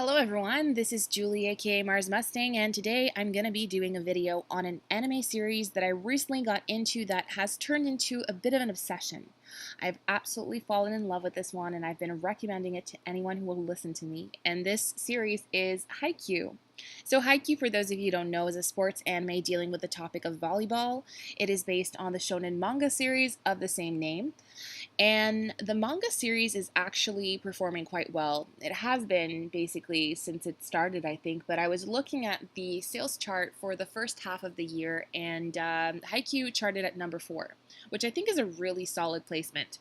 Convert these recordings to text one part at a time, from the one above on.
Hello everyone, this is Julie aka Mars Mustang, and today I'm going to be doing a video on an anime series that I recently got into that has turned into a bit of an obsession. I've absolutely fallen in love with this one and I've been recommending it to anyone who will listen to me, and this series is Haikyu. So Haikyu, for those of you who don't know, is a sports anime dealing with the topic of volleyball. It is based on the shonen manga series of the same name. And the manga series is actually performing quite well. It has been basically since it started, I think. But I was looking at the sales chart for the first half of the year, and Haikyu charted at number 4, which I think is a really solid placement.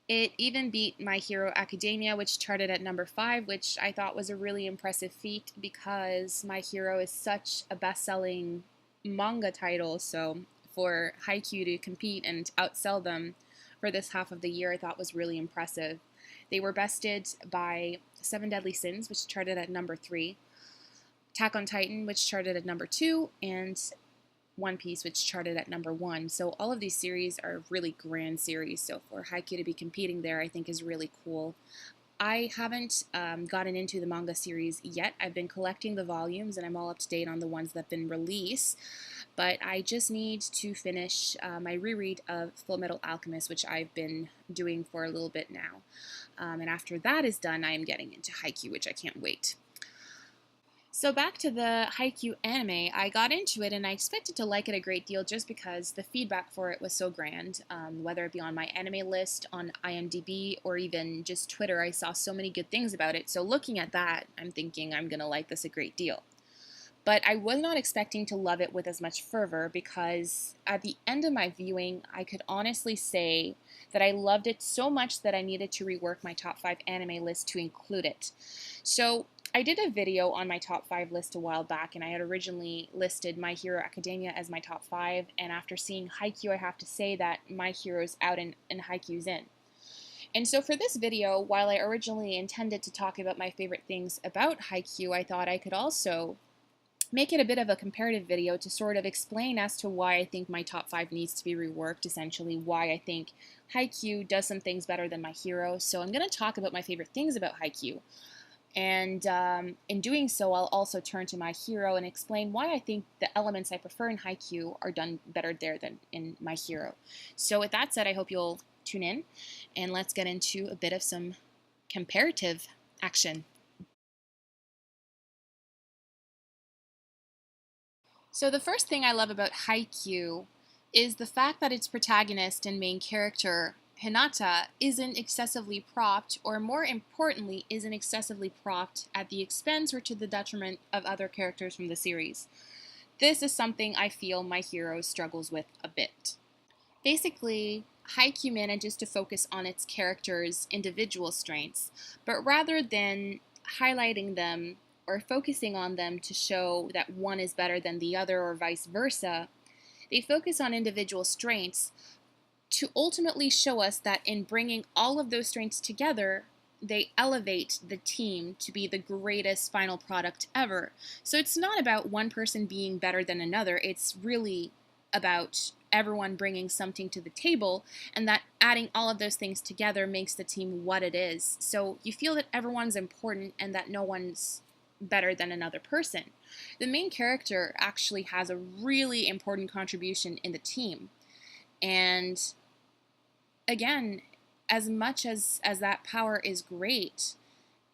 It even beat My Hero Academia, which charted at number 5, which I thought was a really impressive feat because My Hero is such a best-selling manga title. So for Haikyu to compete and outsell them for this half of the year, I thought was really impressive. They were bested by Seven Deadly Sins, which charted at number 3, Attack on Titan, which charted at number 2, and One Piece, which charted at number 1. So all of these series are really grand series. So for Haikyu to be competing there, I think is really cool. I haven't gotten into the manga series yet. I've been collecting the volumes and I'm all up to date on the ones that have been released. But I just need to finish my reread of Full Metal Alchemist, which I've been doing for a little bit now. And after that is done, I am getting into Haikyu, which I can't wait. So back to the Haikyu anime, I got into it and I expected to like it a great deal just because the feedback for it was so grand. Whether it be on my anime list, on IMDb, or even just Twitter, I saw so many good things about it. So looking at that, I'm thinking I'm going to like this a great deal. But I was not expecting to love it with as much fervor because at the end of my viewing, I could honestly say that I loved it so much that I needed to rework my top 5 anime list to include it. So I did a video on my top 5 list a while back, and I had originally listed My Hero Academia as my top 5, and after seeing Haikyu, I have to say that My Hero's out and Haikyu's in. And so for this video, while I originally intended to talk about my favorite things about Haikyu, I thought I could also make it a bit of a comparative video to sort of explain as to why I think my top 5 needs to be reworked, essentially why I think Haikyu does some things better than My Hero. So I'm going to talk about my favorite things about Haikyu. And in doing so, I'll also turn to My Hero and explain why I think the elements I prefer in Haikyu are done better there than in My Hero. So with that said, I hope you'll tune in, and let's get into a bit of some comparative action. So the first thing I love about Haikyu is the fact that its protagonist and main character, Hinata, isn't excessively propped, or more importantly, isn't excessively propped at the expense or to the detriment of other characters from the series. This is something I feel My Hero struggles with a bit. Basically, Haikyu manages to focus on its characters' individual strengths, but rather than highlighting them or focusing on them to show that one is better than the other or vice versa, they focus on individual strengths to ultimately show us that in bringing all of those strengths together, they elevate the team to be the greatest final product ever. So it's not about one person being better than another, it's really about everyone bringing something to the table, and that adding all of those things together makes the team what it is. So you feel that everyone's important and that no one's better than another person. The main character actually has a really important contribution in the team. And again, as much as that power is great,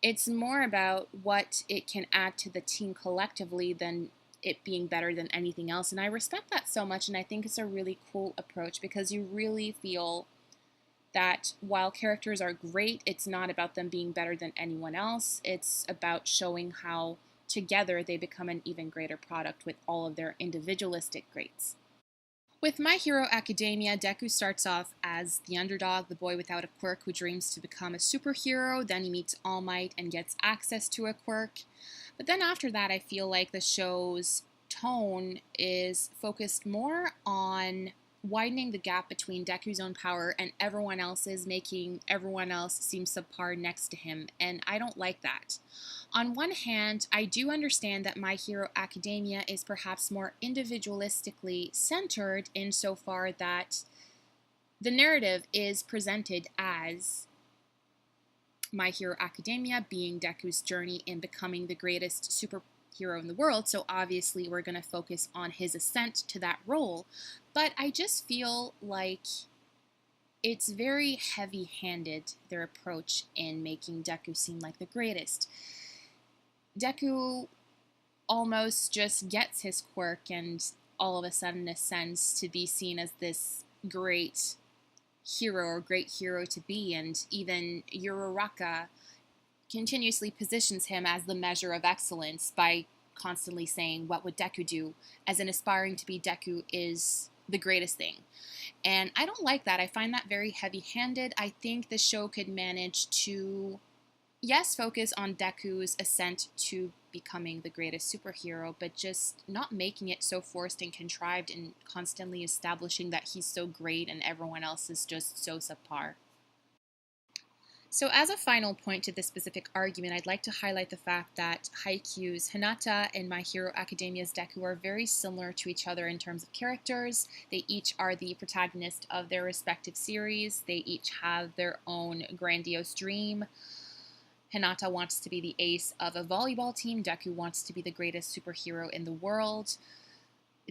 it's more about what it can add to the team collectively than it being better than anything else. And I respect that so much, and I think it's a really cool approach because you really feel that while characters are great, it's not about them being better than anyone else. It's about showing how together they become an even greater product with all of their individualistic traits. With My Hero Academia, Deku starts off as the underdog, the boy without a quirk who dreams to become a superhero. Then he meets All Might and gets access to a quirk. But then after that, I feel like the show's tone is focused more on widening the gap between Deku's own power and everyone else's, making everyone else seem subpar next to him, and I don't like that. On one hand, I do understand that My Hero Academia is perhaps more individualistically centered insofar that the narrative is presented as My Hero Academia being Deku's journey in becoming the greatest superhero in the world, so obviously we're going to focus on his ascent to that role. But I just feel like it's very heavy-handed, their approach in making Deku seem like the greatest. Deku almost just gets his quirk and all of a sudden ascends to be seen as this great hero or great hero to be, and even Uraraka continuously positions him as the measure of excellence by constantly saying, what would Deku do? As in aspiring to be Deku is the greatest thing. And I don't like that. I find that very heavy-handed. I think the show could manage to, yes, focus on Deku's ascent to becoming the greatest superhero, but just not making it so forced and contrived and constantly establishing that he's so great and everyone else is just so subpar. So as a final point to this specific argument, I'd like to highlight the fact that Haikyu's Hinata and My Hero Academia's Deku are very similar to each other in terms of characters. They each are the protagonist of their respective series. They each have their own grandiose dream. Hinata wants to be the ace of a volleyball team. Deku wants to be the greatest superhero in the world.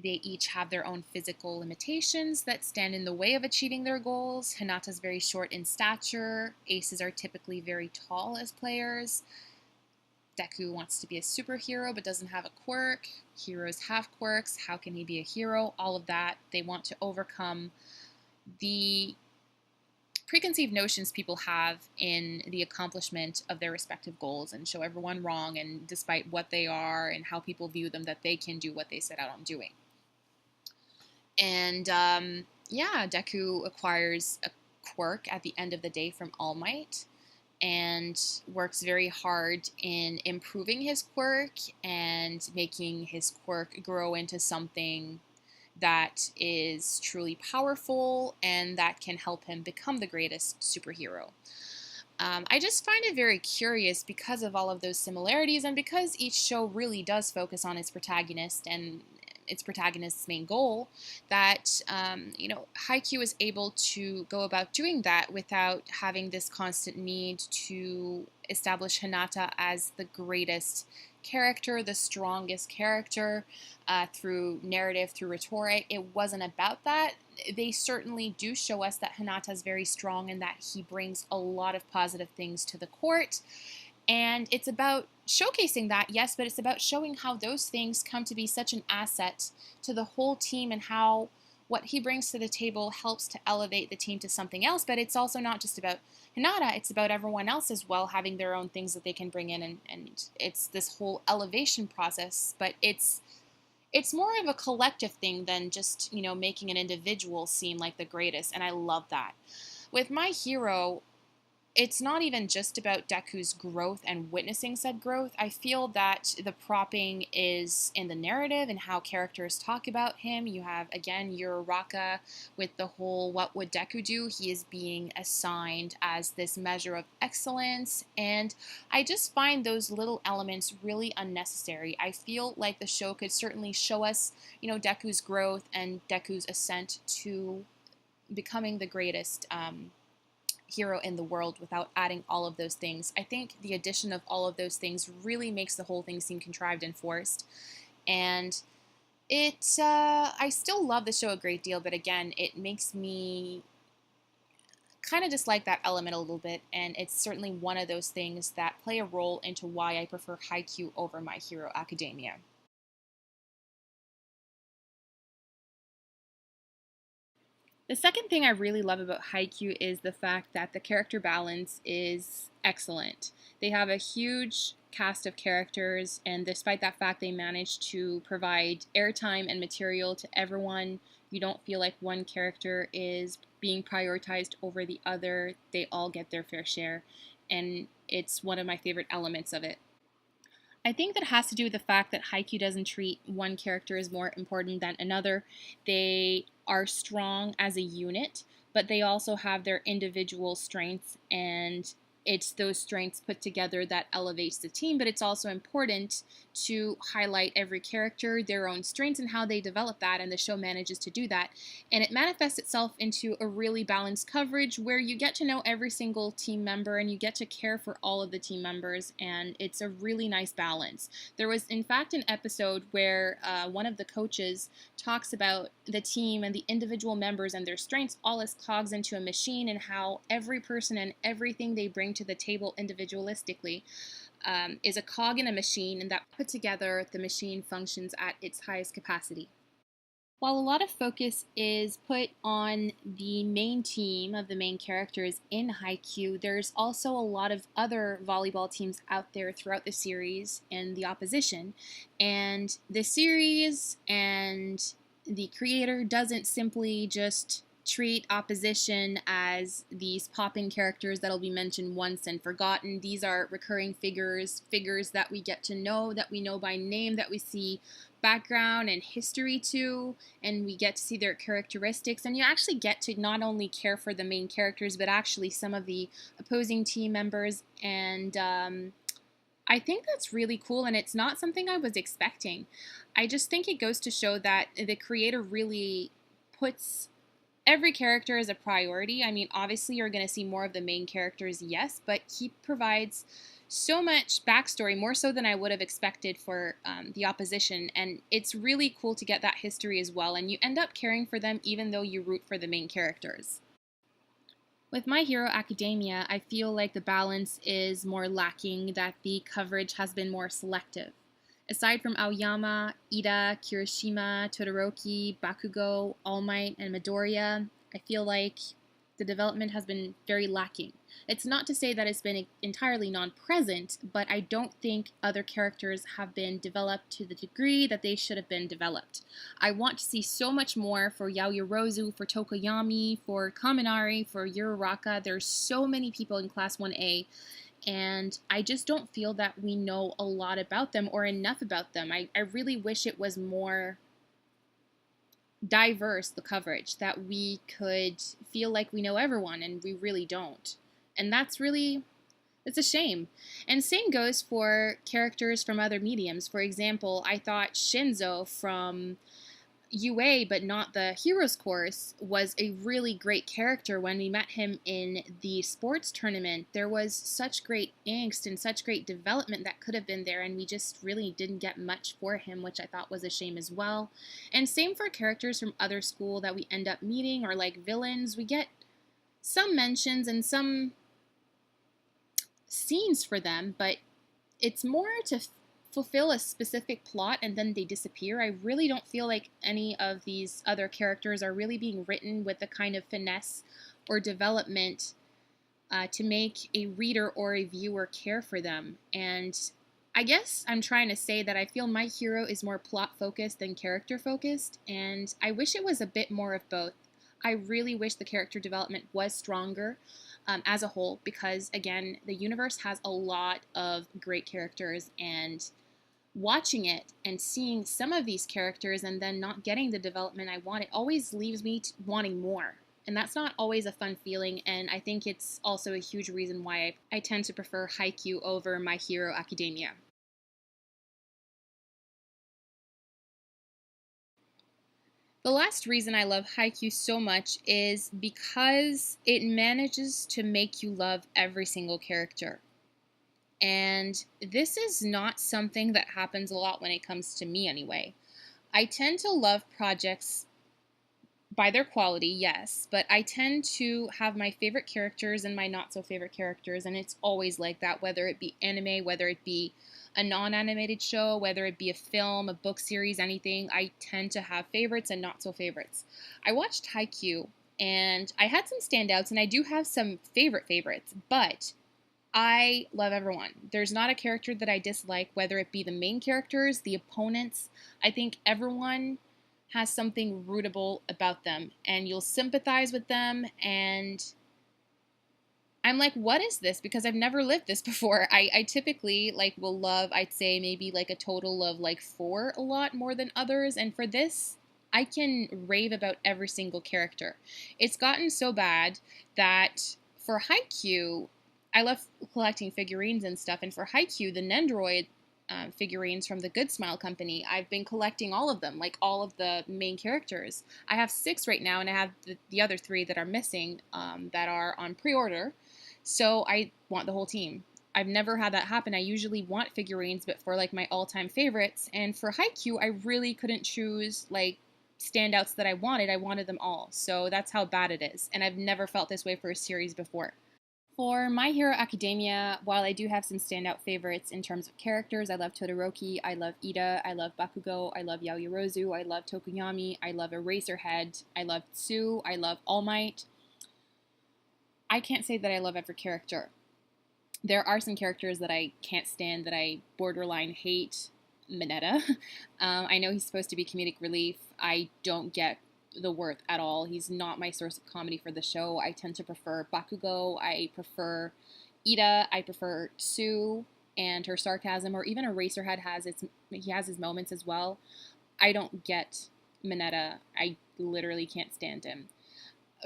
They each have their own physical limitations that stand in the way of achieving their goals. Hinata's very short in stature. Aces are typically very tall as players. Deku wants to be a superhero but doesn't have a quirk. Heroes have quirks. How can he be a hero? All of that. They want to overcome the preconceived notions people have in the accomplishment of their respective goals and show everyone wrong, and despite what they are and how people view them, that they can do what they set out on doing. And yeah, Deku acquires a quirk at the end of the day from All Might and works very hard in improving his quirk and making his quirk grow into something that is truly powerful and that can help him become the greatest superhero. I just find it very curious because of all of those similarities and because each show really does focus on its protagonist and its protagonist's main goal, that Haikyu is able to go about doing that without having this constant need to establish Hinata as the greatest character, the strongest character, through narrative, through rhetoric. It wasn't about that. They certainly do show us that Hinata is very strong and that he brings a lot of positive things to the court. And it's about showcasing that, yes, but it's about showing how those things come to be such an asset to the whole team and how what he brings to the table helps to elevate the team to something else. But it's also not just about Hinata, it's about everyone else as well, having their own things that they can bring in, and it's this whole elevation process. But it's more of a collective thing than just, making an individual seem like the greatest, and I love that. With My Hero, it's not even just about Deku's growth and witnessing said growth. I feel that the propping is in the narrative and how characters talk about him. You have, again, Uraraka with the whole what would Deku do? He is being assigned as this measure of excellence, and I just find those little elements really unnecessary. I feel like the show could certainly show us, Deku's growth and Deku's ascent to becoming the greatest hero in the world without adding all of those things. I think the addition of all of those things really makes the whole thing seem contrived and forced. And I still love the show a great deal, but again, it makes me kind of dislike that element a little bit, and it's certainly one of those things that play a role into why I prefer Haikyu over My Hero Academia. The second thing I really love about Haikyu is the fact that the character balance is excellent. They have a huge cast of characters, and despite that fact, they manage to provide airtime and material to everyone. You don't feel like one character is being prioritized over the other. They all get their fair share, and it's one of my favorite elements of it. I think that has to do with the fact that Haikyuu doesn't treat one character as more important than another. They are strong as a unit, but they also have their individual strengths, and it's those strengths put together that elevates the team, but it's also important to highlight every character, their own strengths, and how they develop that, and the show manages to do that. And it manifests itself into a really balanced coverage where you get to know every single team member and you get to care for all of the team members, and it's a really nice balance. There was, in fact, an episode where one of the coaches talks about the team and the individual members and their strengths all as cogs into a machine, and how every person and everything they bring to the table individualistically is a cog in a machine, and that put together the machine functions at its highest capacity. While a lot of focus is put on the main team of the main characters in Haikyu, there's also a lot of other volleyball teams out there throughout the series and the opposition. And the series and the creator doesn't simply just treat opposition as these popping characters that'll be mentioned once and forgotten. These are recurring figures that we get to know, that we know by name, that we see background and history to, and we get to see their characteristics, and you actually get to not only care for the main characters but actually some of the opposing team members, and I think that's really cool, and it's not something I was expecting. I just think it goes to show that the creator really puts every character is a priority. I mean, obviously you're going to see more of the main characters, yes, but he provides so much backstory, more so than I would have expected for the opposition, and it's really cool to get that history as well, and you end up caring for them even though you root for the main characters. With My Hero Academia, I feel like the balance is more lacking, that the coverage has been more selective. Aside from Aoyama, Ida, Kirishima, Todoroki, Bakugo, All Might, and Midoriya, I feel like the development has been very lacking. It's not to say that it's been entirely non-present, but I don't think other characters have been developed to the degree that they should have been developed. I want to see so much more for Yaoyorozu, for Tokoyami, for Kaminari, for Uraraka. There's so many people in Class 1A, and I just don't feel that we know a lot about them or enough about them. I really wish it was more diverse, the coverage, that we could feel like we know everyone, and we really don't. And it's a shame. And same goes for characters from other mediums. For example, I thought Shinzo from UA, but not the Heroes course, was a really great character. When we met him in the sports tournament, there was such great angst and such great development that could have been there, and we just really didn't get much for him, which I thought was a shame as well. And same for characters from other school that we end up meeting, or like villains. We get some mentions and some scenes for them, but it's more to fulfill a specific plot and then they disappear. I really don't feel like any of these other characters are really being written with the kind of finesse or development to make a reader or a viewer care for them. And I guess I'm trying to say that I feel My Hero is more plot focused than character focused, and I wish it was a bit more of both. I really wish the character development was stronger as a whole, because again, the universe has a lot of great characters, and watching it and seeing some of these characters and then not getting the development I want, it always leaves me wanting more. And that's not always a fun feeling, and I think it's also a huge reason why I tend to prefer Haikyu over My Hero Academia. The last reason I love Haikyu so much is because it manages to make you love every single character. And this is not something that happens a lot when it comes to me anyway. I tend to love projects by their quality, yes, but I tend to have my favorite characters and my not so favorite characters, and it's always like that, whether it be anime, whether it be a non-animated show, whether it be a film, a book series, anything. I tend to have favorites and not so favorites. I watched Haikyu, and I had some standouts, and I do have some favorites, but I love everyone. There's not a character that I dislike, whether it be the main characters, the opponents. I think everyone has something rootable about them, and you'll sympathize with them, and I'm like, what is this? Because I've never lived this before. I typically will love, I'd say maybe like a total of 4 a lot more than others, and for this, I can rave about every single character. It's gotten so bad that for Haikyu, I love collecting figurines and stuff. And for Haikyu, the Nendoroid figurines from the Good Smile Company, I've been collecting all of them, like all of the main characters. I have 6 right now, and I have the other 3 that are missing that are on pre-order. So I want the whole team. I've never had that happen. I usually want figurines, but for like my all-time favorites. And for Haikyu, I really couldn't choose like standouts that I wanted. I wanted them all. So that's how bad it is. And I've never felt this way for a series before. For My Hero Academia, while I do have some standout favorites in terms of characters, I love Todoroki, I love Ida, I love Bakugo, I love Yaoyorozu, I love Tokoyami, I love Eraserhead, I love Tsu, I love All Might. I can't say that I love every character. There are some characters that I can't stand, that I borderline hate. Mineta. I know he's supposed to be comedic relief. I don't get the worth at all. He's not my source of comedy for the show. I tend to prefer Bakugo. I prefer Ida. I prefer Tsu and her sarcasm, or even Eraserhead he has his moments as well. I don't get Mineta. I literally can't stand him.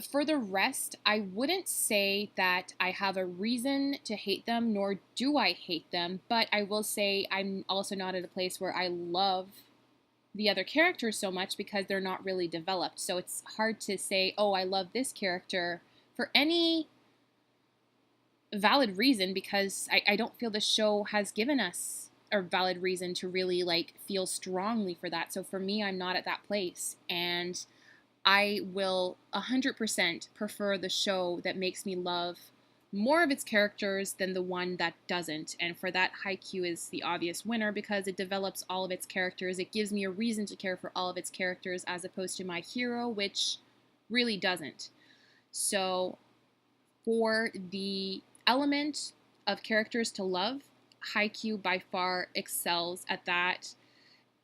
For the rest, I wouldn't say that I have a reason to hate them, nor do I hate them, but I will say I'm also not at a place where I love the other characters so much because they're not really developed. So it's hard to say, oh, I love this character for any valid reason, because I don't feel the show has given us a valid reason to really like feel strongly for that. So for me, I'm not at that place. And I will 100% prefer the show that makes me love more of its characters than the one that doesn't. And for that, Haikyu is the obvious winner because it develops all of its characters. It gives me a reason to care for all of its characters, as opposed to My Hero, which really doesn't. So for the element of characters to love, Haikyu by far excels at that,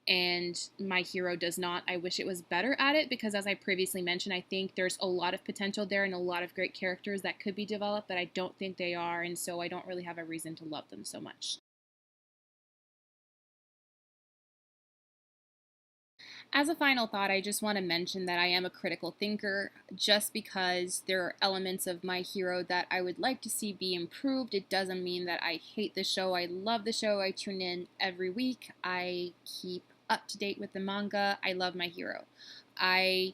and My Hero does not. I wish it was better at it because, as I previously mentioned, I think there's a lot of potential there and a lot of great characters that could be developed, but I don't think they are, and so I don't really have a reason to love them so much. As a final thought, I just want to mention that I am a critical thinker. Just because there are elements of My Hero that I would like to see be improved, it doesn't mean that I hate the show. I love the show. I tune in every week. I keep up to date with the manga. I love My Hero. I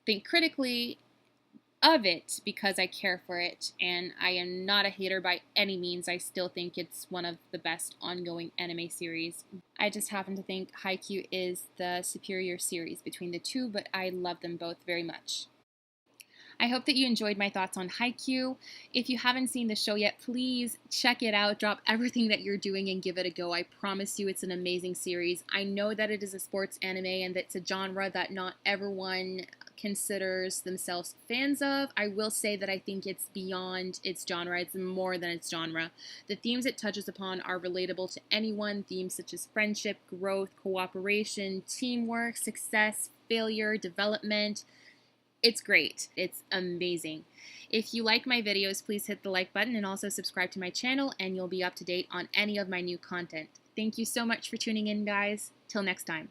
think critically of it because I care for it, and I am not a hater by any means. I still think it's one of the best ongoing anime series. I just happen to think Haikyu is the superior series between the two, but I love them both very much. I hope that you enjoyed my thoughts on Haikyu. If you haven't seen the show yet, please check it out. Drop everything that you're doing and give it a go. I promise you it's an amazing series. I know that it is a sports anime and that it's a genre that not everyone considers themselves fans of. I will say that I think it's beyond its genre. It's more than its genre. The themes it touches upon are relatable to anyone. Themes such as friendship, growth, cooperation, teamwork, success, failure, development. It's great. It's amazing. If you like my videos, please hit the like button and also subscribe to my channel, and you'll be up to date on any of my new content. Thank you so much for tuning in, guys. Till next time.